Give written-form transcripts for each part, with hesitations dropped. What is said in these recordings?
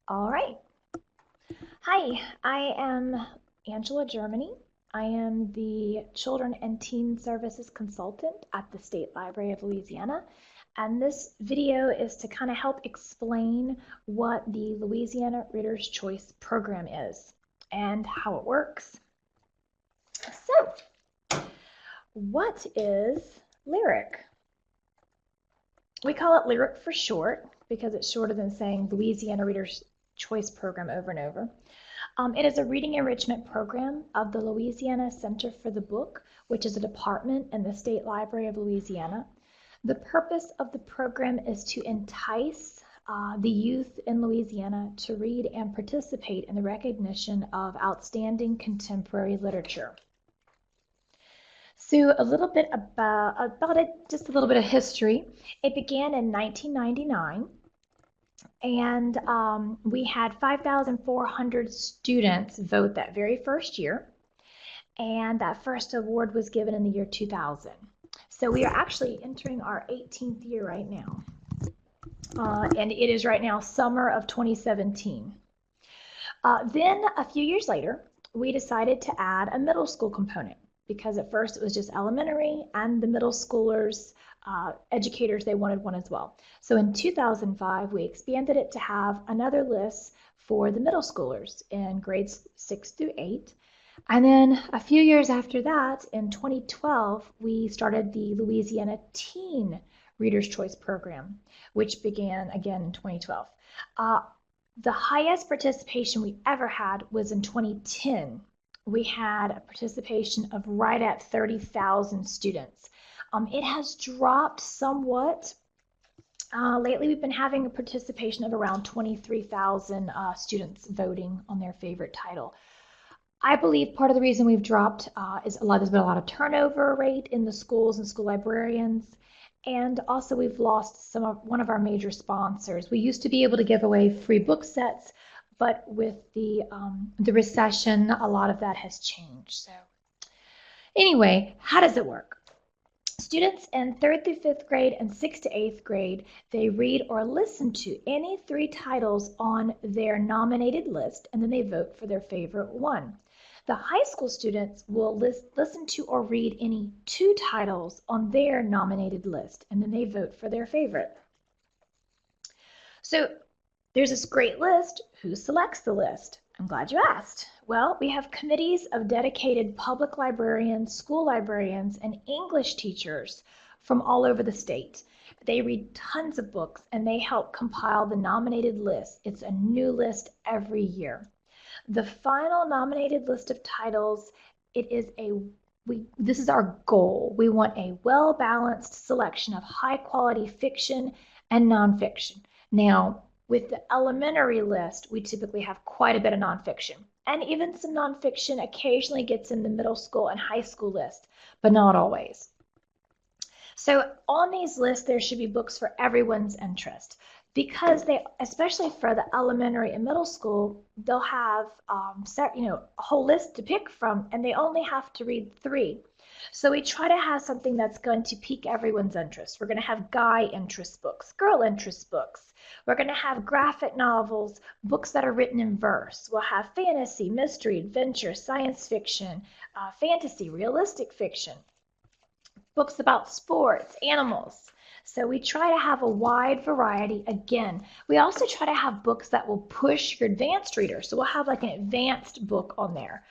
All right. Hi, I am Angela Germany. I am the Children and Teen Services Consultant at the State Library of Louisiana. And this video is to kind of help explain what the Louisiana Reader's Choice Program is and how it works. So, what is LYRIC? We call it LYRIC for short because it's shorter than saying Louisiana Reader's Choice Program over and over. It is a reading enrichment program of the Louisiana Center for the Book, which is a department in the State Library of Louisiana. The purpose of the program is to entice the youth in Louisiana to read and participate in the recognition of outstanding contemporary literature. So a little bit about it, just a little bit of history. It began in 1999. And we had 5,400 students vote that very first year. And that first award was given in the year 2000. So we are actually entering our 18th year right now. And it is right now summer of 2017. Then a few years later, we decided to add a middle school component because at first it was just elementary and the middle schoolers educators, they wanted one as well. So in 2005, we expanded it to have another list for the middle schoolers in grades 6 through 8. And then a few years after that, in 2012, we started the Louisiana Teen Reader's Choice Program, which began again in 2012. The highest participation we ever had was in 2010. We had a participation of right at 30,000 students. It has dropped somewhat. Lately, we've been having a participation of around 23,000 students voting on their favorite title. I believe part of the reason we've dropped is there's been a lot of turnover rate in the schools and school librarians, and also we've lost one of our major sponsors. We used to be able to give away free book sets, but with the recession, a lot of that has changed. So anyway, how does it work? Students in 3rd through 5th grade and 6th to 8th grade, they read or listen to any 3 titles on their nominated list, and then they vote for their favorite one. The high school students will listen to or read any 2 titles on their nominated list, and then they vote for their favorite. So there's this great list. Who selects the list? I'm glad you asked. Well, we have committees of dedicated public librarians, school librarians, and English teachers from all over the state. They read tons of books and they help compile the nominated list. It's a new list every year. The final nominated list of titles, this is our goal. We want a well-balanced selection of high-quality fiction and nonfiction. Now, with the elementary list, we typically have quite a bit of nonfiction. And even some nonfiction occasionally gets in the middle school and high school list, but not always. So on these lists, there should be books for everyone's interest because especially for the elementary and middle school, they'll have a whole list to pick from, and they only have to read 3. So we try to have something that's going to pique everyone's interest. We're going to have guy interest books, girl interest books. We're going to have graphic novels, books that are written in verse. We'll have fantasy, mystery, adventure, science fiction, fantasy, realistic fiction, books about sports, animals. So we try to have a wide variety. Again, we also try to have books that will push your advanced reader. So we'll have like an advanced book on there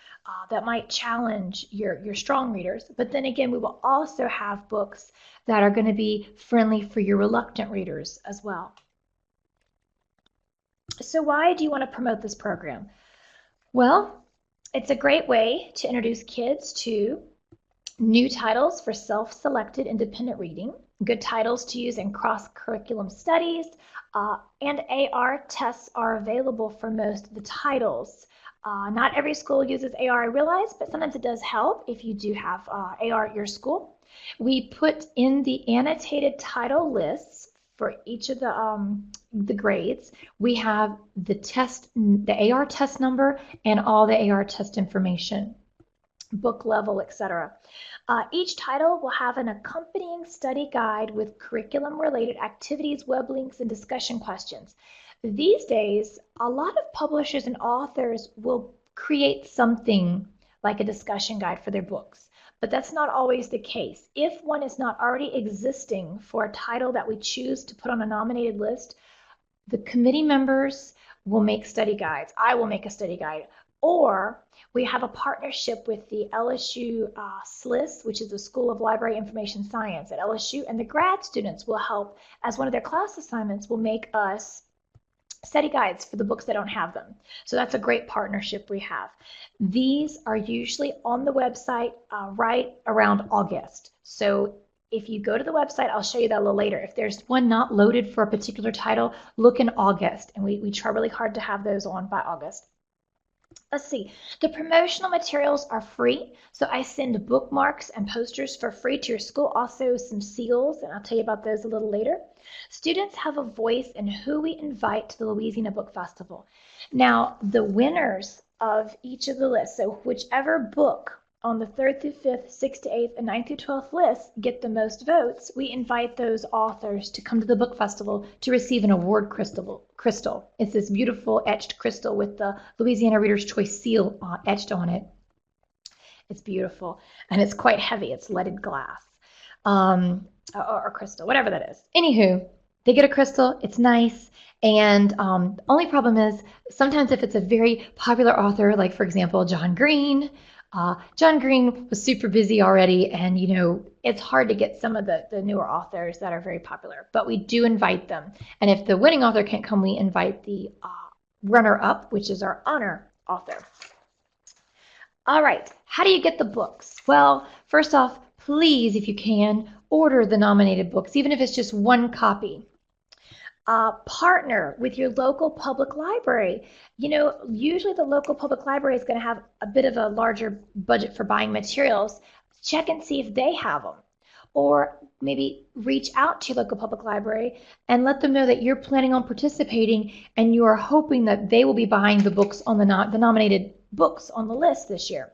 that might challenge your strong readers. But then again, we will also have books that are going to be friendly for your reluctant readers as well. So why do you want to promote this program? Well, it's a great way to introduce kids to new titles for self-selected independent reading, good titles to use in cross-curriculum studies, and AR tests are available for most of the titles. Not every school uses AR, I realize, but sometimes it does help if you do have AR at your school. We put in the annotated title lists for each of the grades. We have the AR test number and all the AR test information, book level, etc. Each title will have an accompanying study guide with curriculum-related activities, web links, and discussion questions. These days, a lot of publishers and authors will create something like a discussion guide for their books, but that's not always the case. If one is not already existing for a title that we choose to put on a nominated list, the committee members will make study guides. I will make a study guide. Or we have a partnership with the LSU SLIS, which is the School of Library Information Science at LSU, and the grad students will help, as one of their class assignments, will make us study guides for the books that don't have them. So that's a great partnership we have. These are usually on the website right around August. So if you go to the website, I'll show you that a little later. If there's one not loaded for a particular title, look in August, and we try really hard to have those on by August. Let's see, the promotional materials are free. So I send bookmarks and posters for free to your school, also some seals, and I'll tell you about those a little later. Students have a voice in who we invite to the Louisiana Book Festival. Now, the winners of each of the lists, so whichever book on the 3rd through 5th, 6th to 8th, and 9th through 12th lists get the most votes, we invite those authors to come to the book festival to receive an award crystal. It's this beautiful etched crystal with the Louisiana Reader's Choice seal etched on it. It's beautiful, and it's quite heavy. It's leaded glass or crystal, whatever that is. Anywho, they get a crystal. It's nice. And the only problem is sometimes if it's a very popular author, like, for example, John Green, John Green was super busy already, and it's hard to get some of the newer authors that are very popular, but we do invite them. And if the winning author can't come, we invite the runner-up, which is our honor author. All right, how do you get the books? Well, first off, please, if you can, order the nominated books, even if it's just one copy. Partner with your local public library. Usually the local public library is going to have a bit of a larger budget for buying materials. Check and see if they have them. Or maybe reach out to your local public library and let them know that you're planning on participating and you are hoping that they will be buying the books on the nominated books on the list this year.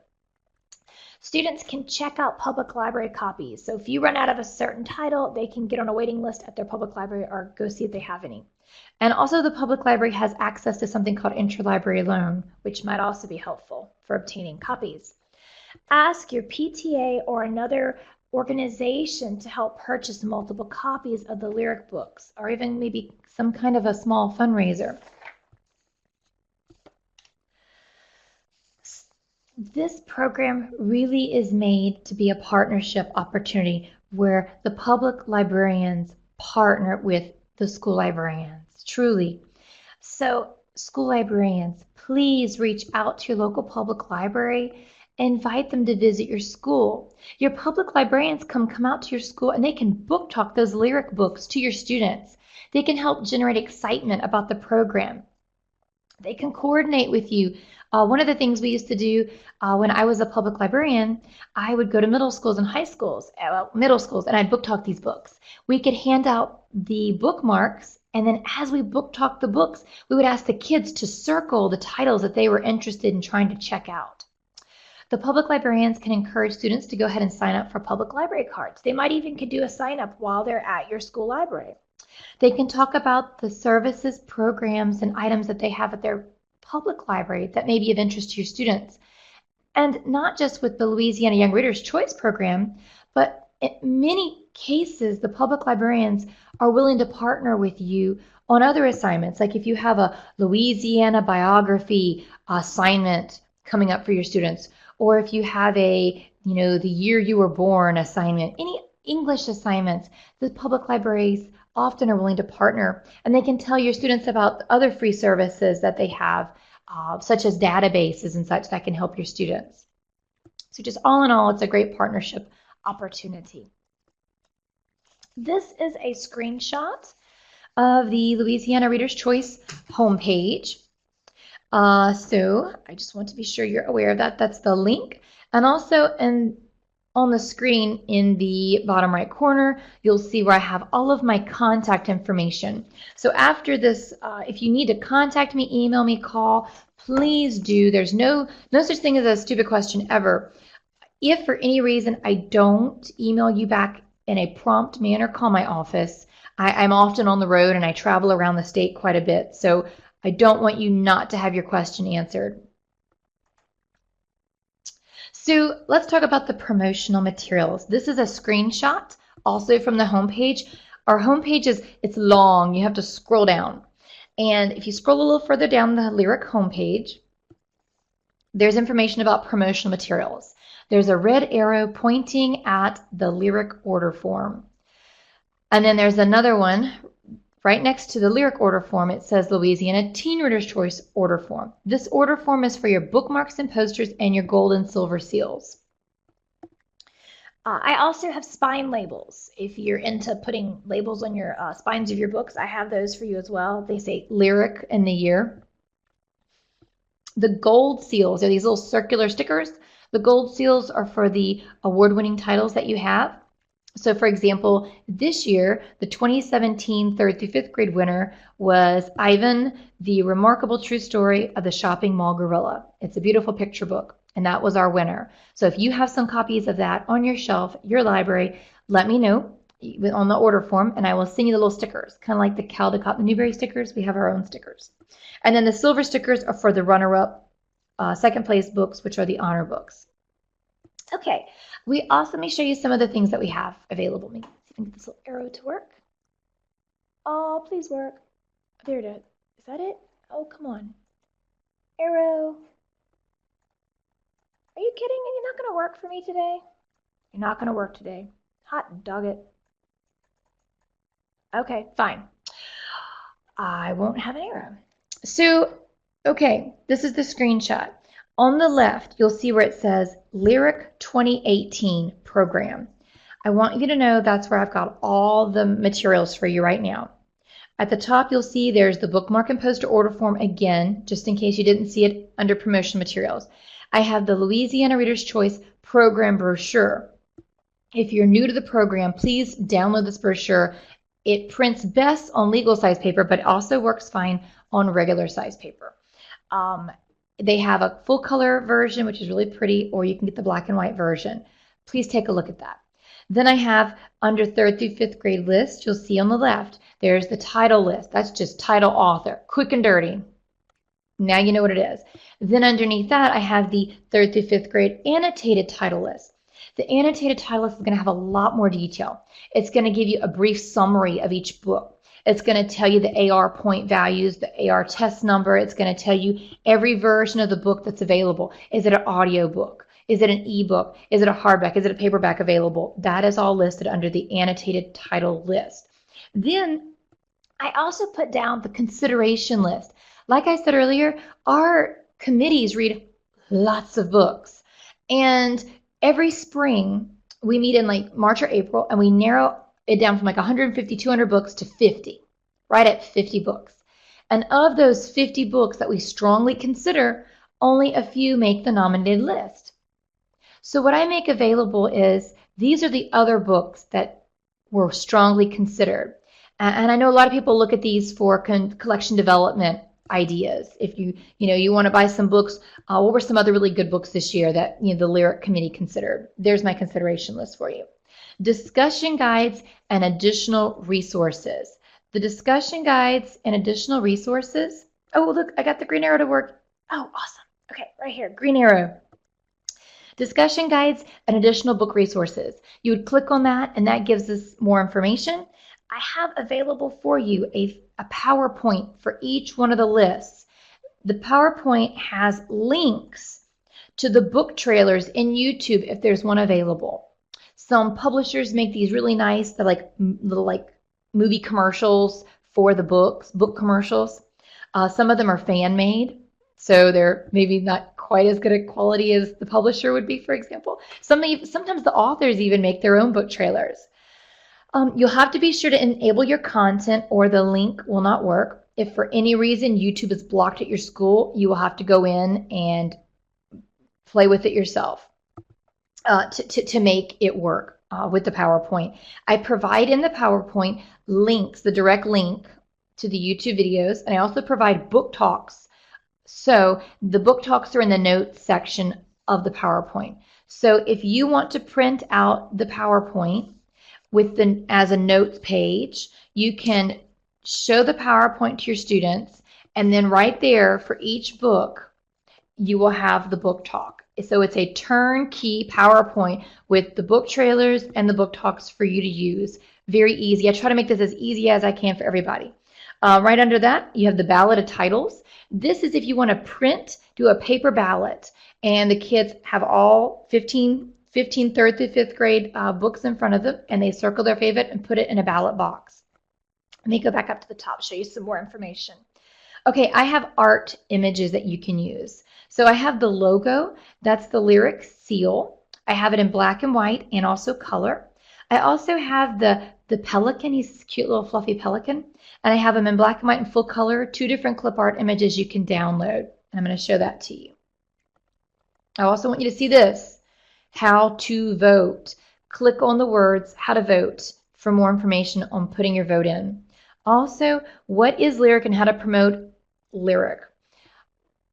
Students can check out public library copies. So if you run out of a certain title, they can get on a waiting list at their public library or go see if they have any. And also the public library has access to something called interlibrary loan, which might also be helpful for obtaining copies. Ask your PTA or another organization to help purchase multiple copies of the lyric books, or even maybe some kind of a small fundraiser. This program really is made to be a partnership opportunity where the public librarians partner with the school librarians, truly. So school librarians, please reach out to your local public library, invite them to visit your school. Your public librarians come out to your school and they can book talk those lyric books to your students. They can help generate excitement about the program. They can coordinate with you. One of the things we used to do when I was a public librarian, I would go to middle schools and high schools, and I'd book talk these books. We could hand out the bookmarks, and then as we book talk the books, we would ask the kids to circle the titles that they were interested in trying to check out. The public librarians can encourage students to go ahead and sign up for public library cards. They might even could do a sign up while they're at your school library. They can talk about the services, programs, and items that they have at their public library that may be of interest to your students. And not just with the Louisiana Young Readers Choice Program, but in many cases, the public librarians are willing to partner with you on other assignments. Like if you have a Louisiana biography assignment coming up for your students, or if you have a, the year you were born assignment, any English assignments, the public libraries often are willing to partner, and they can tell your students about other free services that they have, such as databases and such that can help your students. So just all in all, it's a great partnership opportunity. This is a screenshot of the Louisiana Reader's Choice homepage. So I just want to be sure you're aware of that. That's the link. And also on the screen in the bottom right corner, you'll see where I have all of my contact information. So after this, if you need to contact me, email me, call, please do. There's no such thing as a stupid question ever. If for any reason I don't email you back in a prompt manner, call my office. I'm often on the road and I travel around the state quite a bit, so I don't want you not to have your question answered. So let's talk about the promotional materials. This is a screenshot also from the homepage. Our homepage it's long. You have to scroll down. And if you scroll a little further down the Lyric homepage, there's information about promotional materials. There's a red arrow pointing at the Lyric order form. And then there's another one right next to the Lyric order form. It says Louisiana Teen Reader's Choice order form. This order form is for your bookmarks and posters and your gold and silver seals. I also have spine labels. If you're into putting labels on your spines of your books, I have those for you as well. They say Lyric and the year. The gold seals are these little circular stickers. The gold seals are for the award-winning titles that you have. So for example, this year, the 2017 3rd through 5th grade winner was Ivan, the Remarkable True Story of the Shopping Mall Gorilla. It's a beautiful picture book, and that was our winner. So if you have some copies of that on your shelf, your library, let me know on the order form, and I will send you the little stickers, kind of like the Caldecott and Newberry stickers. We have our own stickers. And then the silver stickers are for the runner-up second place books, which are the honor books. Okay, let me show you some of the things that we have available. Let me see if I can get this little arrow to work. Oh, please work. There it is. Is that it? Oh, come on. Arrow. Are you kidding? You're not going to work for me today? You're not going to work today. Hot dog it. Okay, fine. I won't have an arrow. So, okay, this is the screenshot. On the left, you'll see where it says Lyric 2018 program. I want you to know that's where I've got all the materials for you right now. At the top, you'll see there's the bookmark and poster order form again, just in case you didn't see it under promotion materials. I have the Louisiana Reader's Choice program brochure. If you're new to the program, please download this brochure. It prints best on legal size paper, but it also works fine on regular size paper. They have a full color version, which is really pretty, or you can get the black and white version. Please take a look at that. Then I have under 3rd through 5th grade list, you'll see on the left, there's the title list. That's just title author, quick and dirty. Now you know what it is. Then underneath that, I have the 3rd through 5th grade annotated title list. The annotated title list is going to have a lot more detail. It's going to give you a brief summary of each book. It's going to tell you the AR point values, the AR test number. It's going to tell you every version of the book that's available. Is it an audio book? Is it an ebook? Is it a hardback? Is it a paperback available? That is all listed under the annotated title list. Then I also put down the consideration list. Like I said earlier, our committees read lots of books. And every spring, we meet in like March or April, and we narrow it down from like 150, 200 books to 50, right at 50 books. And of those 50 books that we strongly consider, only a few make the nominated list. So what I make available is these are the other books that were strongly considered. And I know a lot of people look at these for collection development ideas. If you want to buy some books, what were some other really good books this year that the Lyric Committee considered? There's my consideration list for you. Discussion guides and additional resources. The discussion guides and additional resources. Oh, look, I got the green arrow to work. Oh, awesome. Okay, right here, green arrow. Discussion guides and additional book resources. You would click on that, and that gives us more information. I have available for you a PowerPoint for each one of the lists. The PowerPoint has links to the book trailers in YouTube if there's one available. Some publishers make these really nice, they're like little movie commercials for the books, book commercials. Some of them are fan made, so they're maybe not quite as good a quality as the publisher would be, for example. Sometimes the authors even make their own book trailers. You'll have to be sure to enable your content or the link will not work. If for any reason YouTube is blocked at your school, you will have to go in and play with it yourself to make it work with the PowerPoint. I provide in the PowerPoint links, the direct link to the YouTube videos, and I also provide book talks. So the book talks are in the notes section of the PowerPoint. So if you want to print out the PowerPoint, as a notes page. You can show the PowerPoint to your students, and then right there for each book, you will have the book talk. So it's a turnkey PowerPoint with the book trailers and the book talks for you to use. Very easy. I try to make this as easy as I can for everybody. Right under that, you have the ballot of titles. This is if you want to print, do a paper ballot, and the kids have all 15 third through fifth grade books in front of them, and they circle their favorite and put it in a ballot box. Let me go back up to the top, show you some more information. Okay, I have art images that you can use. So I have the logo, that's the lyric seal. I have it in black and white and also color. I also have the pelican, he's a cute little fluffy pelican. And I have them in black and white and full color, 2 different clip art images you can download. And I'm going to show that to you. I also want you to see this, how to vote. Click on the words, how to vote, for more information on putting your vote in. Also, what is lyric and how to promote lyric.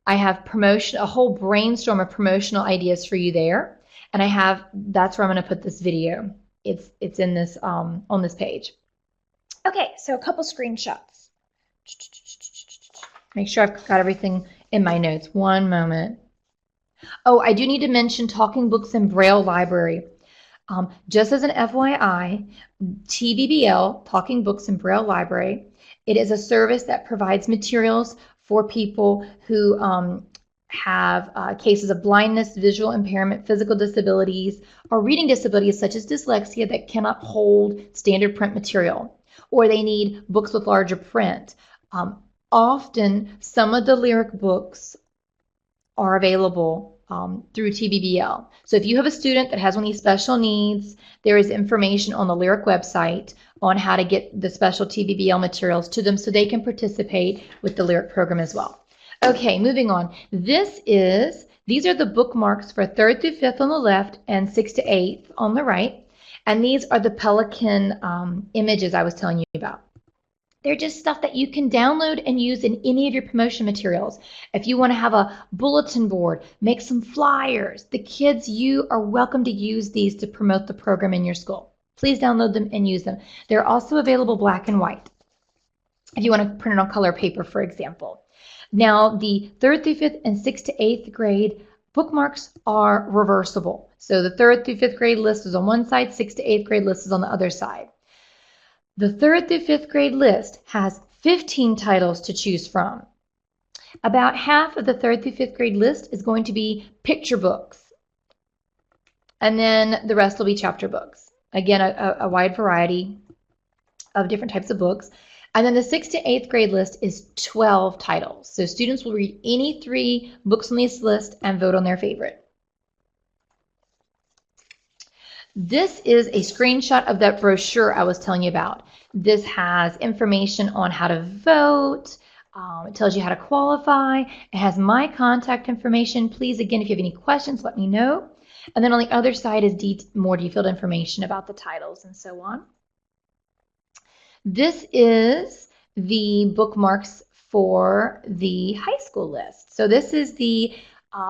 I have a whole brainstorm of promotional ideas for you there. And that's where I'm going to put this video. It's in this, on this page. Okay, so a couple screenshots. Make sure I've got everything in my notes. One moment. Oh, I do need to mention Talking Books in Braille Library. Just as an FYI, TBBL, Talking Books in Braille Library, it is a service that provides materials for people who have cases of blindness, visual impairment, physical disabilities, or reading disabilities such as dyslexia that cannot hold standard print material, or they need books with larger print. Often, some of the lyric books are available through TBBL. So if you have a student that has one of these special needs, there is information on the lyric website on how to get the special TBBL materials to them so they can participate with the lyric program as well. Okay, moving on. These are the bookmarks for 3rd through 5th on the left and 6th to 8th on the right. And these are the pelican images I was telling you about. They're just stuff that you can download and use in any of your promotion materials. If you want to have a bulletin board, make some flyers. The kids, you are welcome to use these to promote the program in your school. Please download them and use them. They're also available black and white if you want to print it on color paper, for example. Now, the 3rd through 5th and 6th to 8th grade bookmarks are reversible. So the 3rd through 5th grade list is on one side, 6th to 8th grade list is on the other side. The 3rd through 5th grade list has 15 titles to choose from. About half of the 3rd through 5th grade list is going to be picture books. And then the rest will be chapter books. Again, a wide variety of different types of books. And then the 6th to 8th grade list is 12 titles. So students will read any 3 books on this list and vote on their favorite. This is a screenshot of that brochure I was telling you about. This has information on how to vote. It tells you how to qualify. It has my contact information. Please, again, if you have any questions, let me know. And then on the other side is more detailed information about the titles and so on. This is the bookmarks for the high school list. So this is the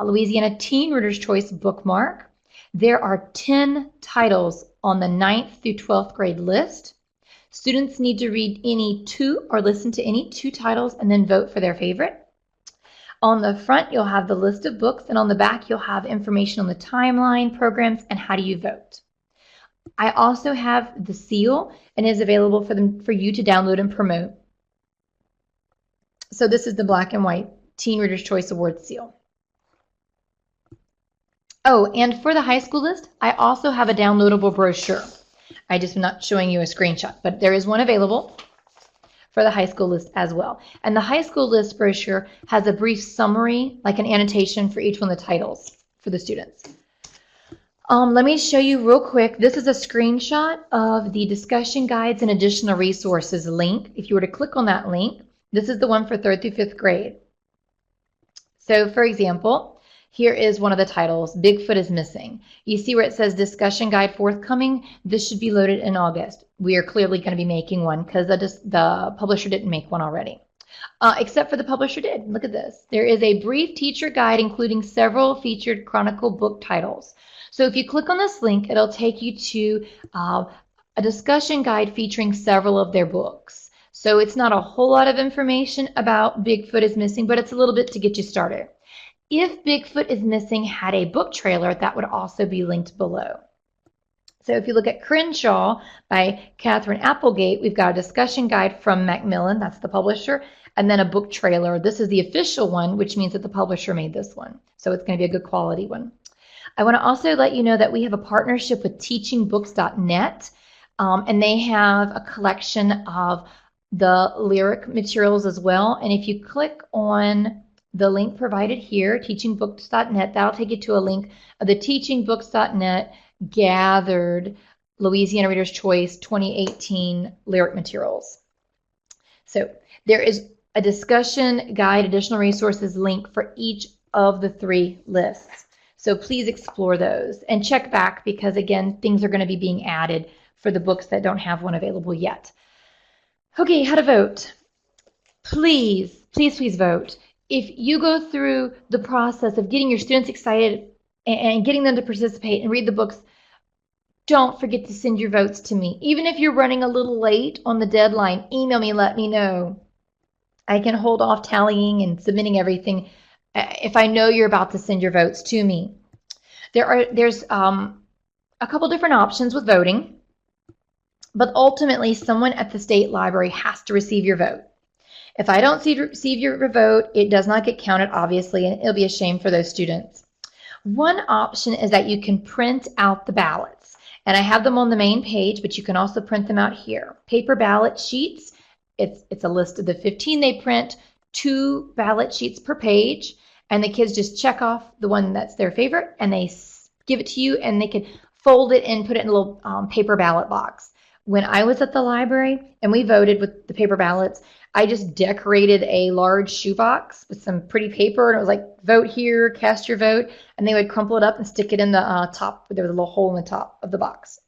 Louisiana Teen Reader's Choice bookmark. There are 10 titles on the 9th through 12th grade list. Students need to read any 2 or listen to any 2 titles and then vote for their favorite. On the front, you'll have the list of books, and on the back, you'll have information on the timeline, programs, and how do you vote. I also have the seal, and it is available for you to download and promote. So this is the black and white Teen Reader's Choice Award seal. Oh, and for the high school list, I also have a downloadable brochure. I just am not showing you a screenshot, but there is one available for the high school list as well. And the high school list brochure has a brief summary, like an annotation for each one of the titles for the students. Let me show you real quick. This is a screenshot of the discussion guides and additional resources link. If you were to click on that link, this is the one for 3rd through 5th grade. So for example, here is one of the titles, Bigfoot is Missing. You see where it says discussion guide forthcoming? This should be loaded in August. We are clearly going to be making one because the publisher didn't make one already. Except for the publisher did. Look at this. There is a brief teacher guide including several featured chronicle book titles. So if you click on this link, it'll take you to a discussion guide featuring several of their books. So it's not a whole lot of information about Bigfoot is Missing, but it's a little bit to get you started. If Bigfoot is Missing had a book trailer, that would also be linked below. So if you look at Crenshaw by Catherine Applegate, we've got a discussion guide from Macmillan, that's the publisher, and then a book trailer. This is the official one, which means that the publisher made this one. So it's going to be a good quality one. I want to also let you know that we have a partnership with teachingbooks.net, and they have a collection of the lyric materials as well. And if you click on the link provided here, teachingbooks.net, that'll take you to a link of the teachingbooks.net gathered Louisiana Reader's Choice 2018 lyric materials. So there is a discussion guide, additional resources link for each of the 3 lists. So please explore those and check back because, again, things are going to be being added for the books that don't have one available yet. Okay, how to vote. Please, please, please vote. If you go through the process of getting your students excited and getting them to participate and read the books, don't forget to send your votes to me. Even if you're running a little late on the deadline, email me, let me know. I can hold off tallying and submitting everything if I know you're about to send your votes to me. There's a couple different options with voting, but ultimately someone at the state library has to receive your vote. If I don't receive your vote, it does not get counted, obviously, and it'll be a shame for those students. One option is that you can print out the ballots, and I have them on the main page, but you can also print them out here. Paper ballot sheets, it's a list of the 15 they print, 2 ballot sheets per page, and the kids just check off the one that's their favorite, and they give it to you, and they can fold it and put it in a little paper ballot box. When I was at the library and we voted with the paper ballots, I just decorated a large shoebox with some pretty paper, and it was like, vote here, cast your vote, and they would crumple it up and stick it in the top. There was a little hole in the top of the box.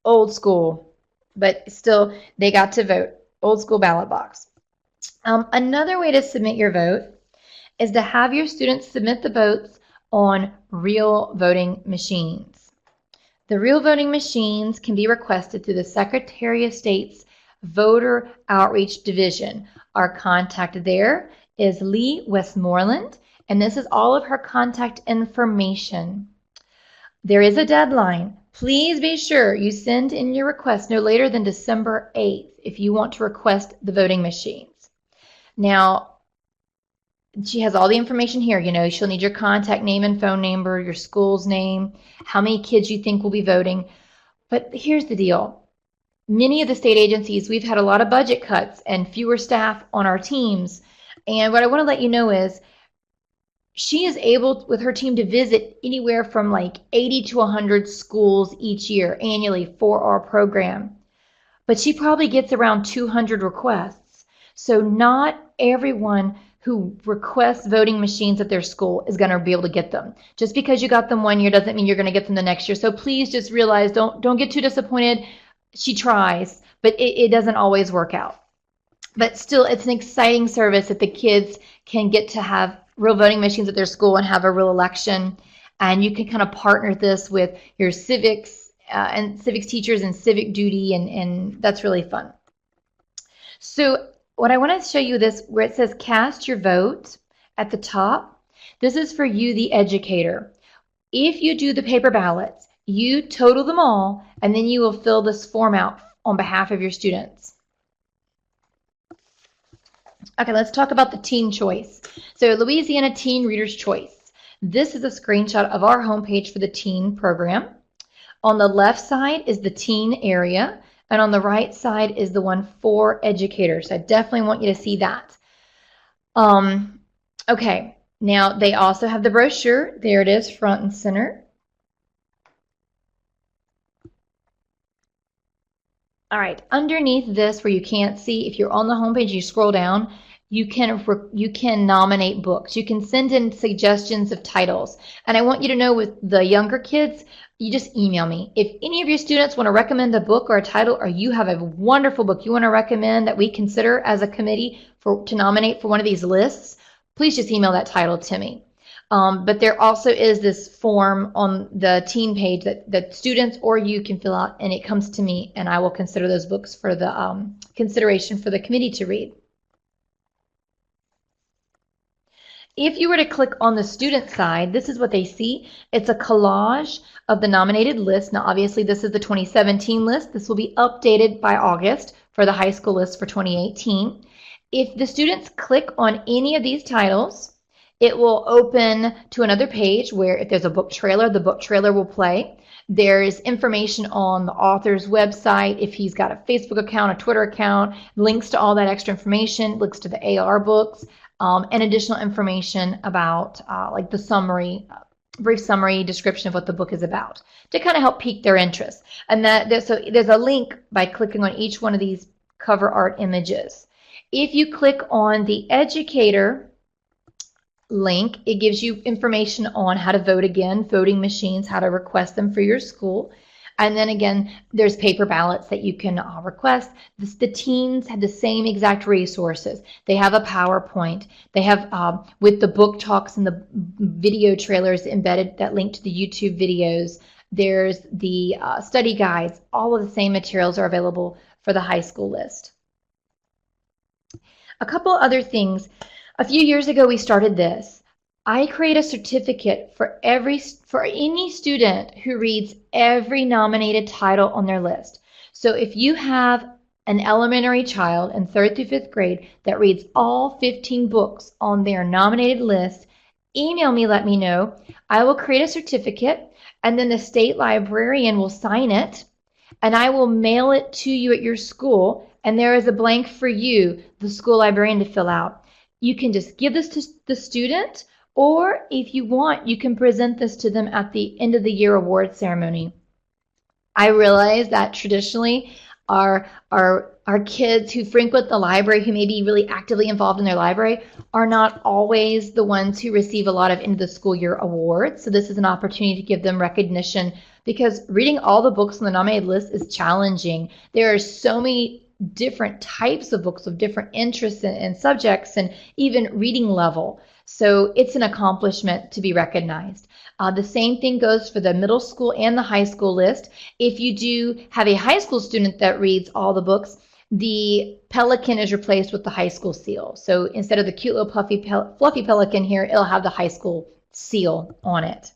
Old school, but still they got to vote. Old school ballot box. Another way to submit your vote is to have your students submit the votes on real voting machines. The real voting machines can be requested through the Secretary of State's Voter Outreach Division. Our contact there is Lee Westmoreland, and this is all of her contact information. There is a deadline. Please be sure you send in your request no later than December 8th if you want to request the voting machines. Now, she has all the information here. You know, she'll need your contact name and phone number, your school's name, how many kids you think will be voting. But here's the deal. Many of the state agencies, we've had a lot of budget cuts and fewer staff on our teams. And what I want to let you know is she is able, with her team, to visit anywhere from like 80 to 100 schools each year annually for our program. But she probably gets around 200 requests. So not everyone who requests voting machines at their school is going to be able to get them. Just because you got them one year doesn't mean you're going to get them the next year. So please just realize, don't get too disappointed. She tries, but it doesn't always work out. But still, it's an exciting service that the kids can get to have real voting machines at their school and have a real election. And you can kind of partner this with your civics and civics teachers and civic duty, and that's really fun. So what I want to show you this, where it says cast your vote at the top, this is for you, the educator. If you do the paper ballots, you total them all, and then you will fill this form out on behalf of your students. Okay, let's talk about the teen choice. So Louisiana Teen Reader's Choice. This is a screenshot of our homepage for the teen program. On the left side is the teen area, and on the right side is the one for educators. I definitely want you to see that. Okay, now they also have the brochure. There it is, front and center. All right, underneath this, where you can't see, if you're on the homepage, you scroll down, you can nominate books. You can send in suggestions of titles. And I want you to know, with the younger kids, you just email me. If any of your students want to recommend a book or a title, or you have a wonderful book you want to recommend that we consider as a committee to nominate for one of these lists, please just email that title to me. But there also is this form on the teen page that students or you can fill out, and it comes to me, and I will consider those books for the consideration for the committee to read. If you were to click on the student side, this is what they see. It's a collage of the nominated list. Now, obviously, this is the 2017 list. This will be updated by August for the high school list for 2018. If the students click on any of these titles, it will open to another page where if there's a book trailer, the book trailer will play. There's information on the author's website, if he's got a Facebook account, a Twitter account, links to all that extra information, links to the AR books, and additional information about like the summary, brief summary description of what the book is about to kind of help pique their interest. And so there's a link by clicking on each one of these cover art images. If you click on the educator link, it gives you information on how to vote again, voting machines, how to request them for your school. And then again, there's paper ballots that you can request. The teens have the same exact resources. They have a PowerPoint. They have, with the book talks and the video trailers embedded that link to the YouTube videos, there's the study guides. All of the same materials are available for the high school list. A couple other things. A few years ago, we started this. I create a certificate for any student who reads every nominated title on their list. So if you have an elementary child in 3rd through 5th grade that reads all 15 books on their nominated list, email me, let me know. I will create a certificate, and then the state librarian will sign it, and I will mail it to you at your school, and there is a blank for you, the school librarian, to fill out. You can just give this to the student, or if you want, you can present this to them at the end of the year award ceremony. I realize that traditionally our kids who frequent the library, who may be really actively involved in their library, are not always the ones who receive a lot of end of the school year awards. So this is an opportunity to give them recognition, because reading all the books on the nominated list is challenging. There are so many different types of books of different interests and subjects and even reading level. So it's an accomplishment to be recognized. The same thing goes for the middle school and the high school list. If you do have a high school student that reads all the books, the pelican is replaced with the high school seal. So instead of the cute little fluffy pelican here, it'll have the high school seal on it.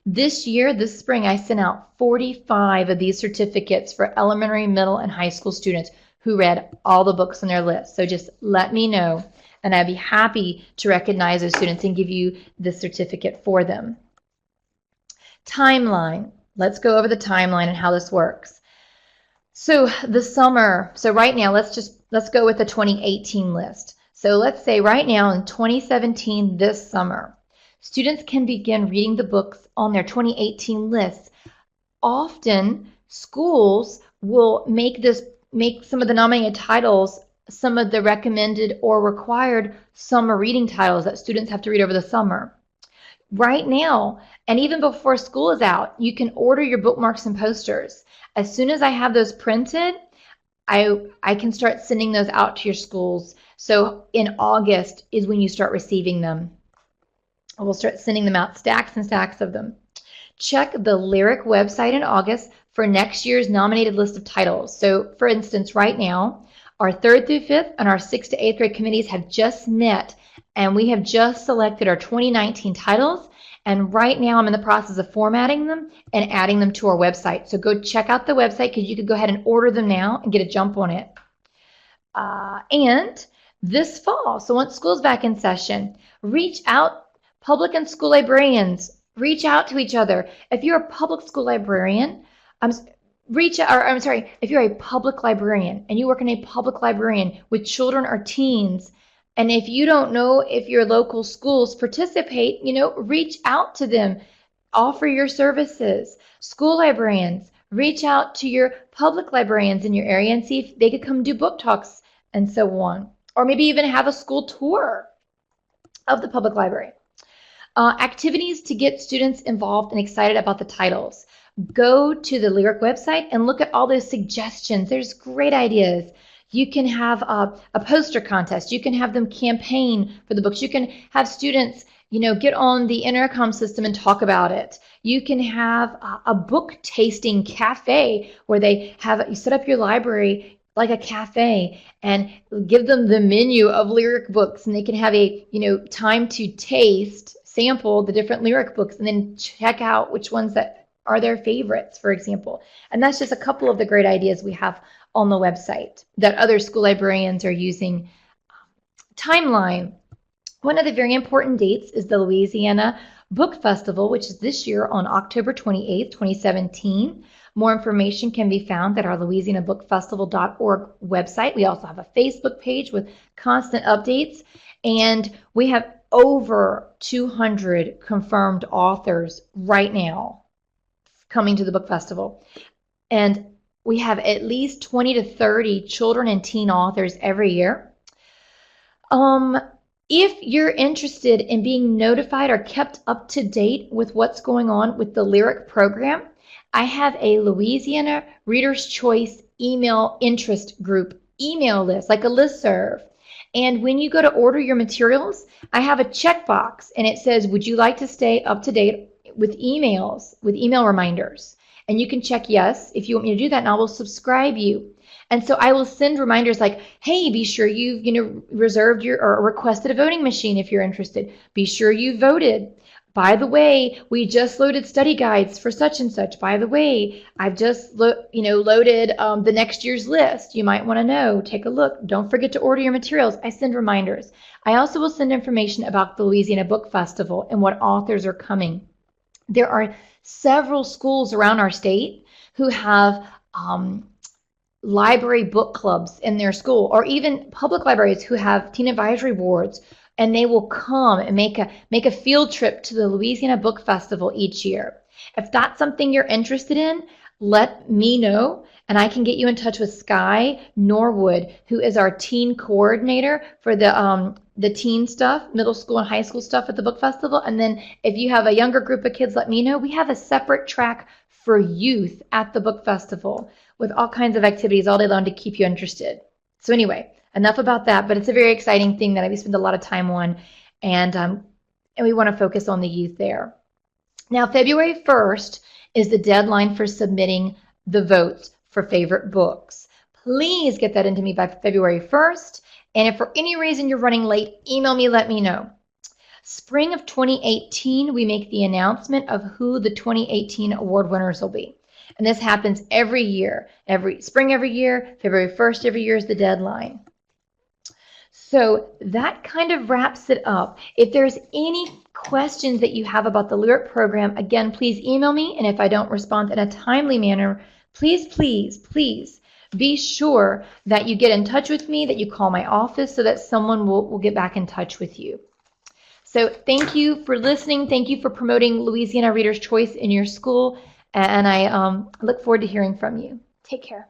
This year, this spring, I sent out 45 of these certificates for elementary, middle, and high school students who read all the books on their list. So just let me know, and I'd be happy to recognize those students and give you the certificate for them. Timeline. Let's go over the timeline and how this works. So the summer, so right now, let's go with the 2018 list. So let's say right now in 2017, this summer, students can begin reading the books on their 2018 lists. Often, schools will make some of the nominated titles some of the recommended or required summer reading titles that students have to read over the summer. Right now, and even before school is out, you can order your bookmarks and posters. As soon as I have those printed, I can start sending those out to your schools. So in August is when you start receiving them. We'll start sending them out, stacks and stacks of them. Check the Lyric website in August for next year's nominated list of titles. So for instance, right now, our 3rd through 5th and our 6th to 8th grade committees have just met, and we have just selected our 2019 titles. And right now I'm in the process of formatting them and adding them to our website. So go check out the website, because you could go ahead and order them now and get a jump on it. And this fall, so once school's back in session, reach out. Public and school librarians, reach out to each other. If you're a public school librarian, if you're a public librarian and you work in a public librarian with children or teens, and if you don't know if your local schools participate, reach out to them, offer your services. School librarians, reach out to your public librarians in your area and see if they could come do book talks and so on. Or maybe even have a school tour of the public library. Activities to get students involved and excited about the titles. Go to the Lyric website and look at all those suggestions. There's great ideas. You can have a poster contest. You can have them campaign for the books. You can have students, get on the intercom system and talk about it. You can have a book tasting cafe where you set up your library like a cafe and give them the menu of lyric books, and they can have a, time to sample the different lyric books, and then check out which ones that are their favorites, for example. And that's just a couple of the great ideas we have on the website that other school librarians are using. Timeline. One of the very important dates is the Louisiana Book Festival, which is this year on October 28th, 2017. More information can be found at our louisianabookfestival.org website. We also have a Facebook page with constant updates, and we have over 200 confirmed authors right now coming to the book festival. And we have at least 20 to 30 children and teen authors every year. If you're interested in being notified or kept up to date with what's going on with the Lyric program, I have a Louisiana Reader's Choice email interest group email list, like a listserv. And when you go to order your materials, I have a checkbox, and it says, would you like to stay up to date with email reminders? And you can check yes if you want me to do that, and I will subscribe you. And so I will send reminders like, hey, be sure you've reserved or requested a voting machine if you're interested. Be sure you voted. By the way, we just loaded study guides for such and such. By the way, I've just loaded the next year's list. You might want to know. Take a look. Don't forget to order your materials. I send reminders. I also will send information about the Louisiana Book Festival and what authors are coming. There are several schools around our state who have library book clubs in their school, or even public libraries who have teen advisory boards, and they will come and make a field trip to the Louisiana Book Festival each year. If that's something you're interested in, let me know, and I can get you in touch with Sky Norwood, who is our teen coordinator for the teen stuff, middle school and high school stuff at the book festival. And then if you have a younger group of kids, let me know. We have a separate track for youth at the book festival with all kinds of activities all day long to keep you interested. So anyway, enough about that, but it's a very exciting thing that we spend a lot of time on, and we want to focus on the youth there. Now, February 1st is the deadline for submitting the votes for favorite books. Please get that into me by February 1st, and if for any reason you're running late, email me, let me know. Spring of 2018, we make the announcement of who the 2018 award winners will be. And this happens every year, every spring every year, February 1st every year is the deadline. So that kind of wraps it up. If there's any questions that you have about the Lyric program, again, please email me. And if I don't respond in a timely manner, please be sure that you get in touch with me, that you call my office so that someone will get back in touch with you. So thank you for listening. Thank you for promoting Louisiana Reader's Choice in your school. And I look forward to hearing from you. Take care.